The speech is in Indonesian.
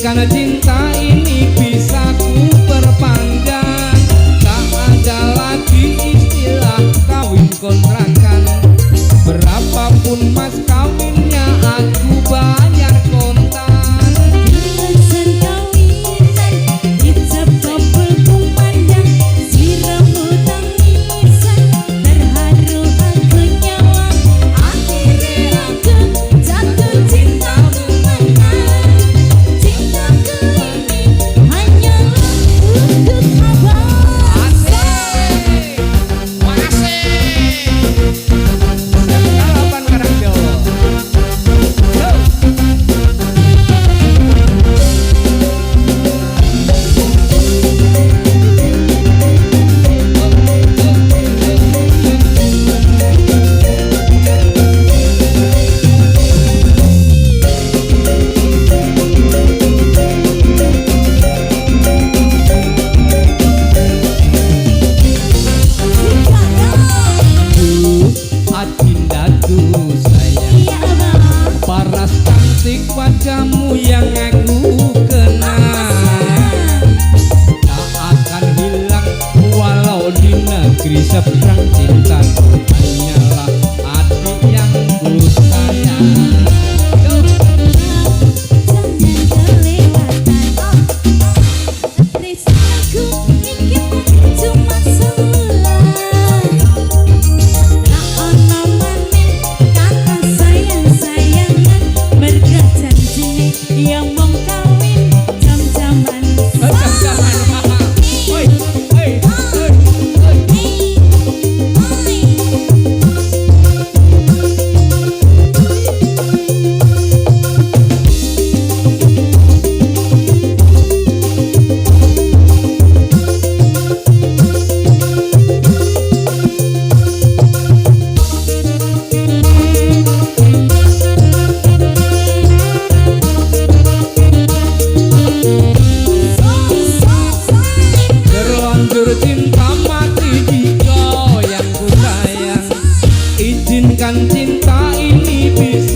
Karena cinta ini bisa ku perpanjang, tak ada lagi istilah kawin kontrakan. Berapapun mas kawinnya aku bayar kontan. Alasan kawinan ijab kabul kumandang, siramu tangisan terharu aku nyawa. Akhirnya aku jatuh cinta mengenang. Wajahmu yang aku kenal tak akan hilang walau di negeri seberang. Cintaku hanyalah adik yang ku sayang. Cinta mati jika yang ku sayang, izinkan cinta ini bisa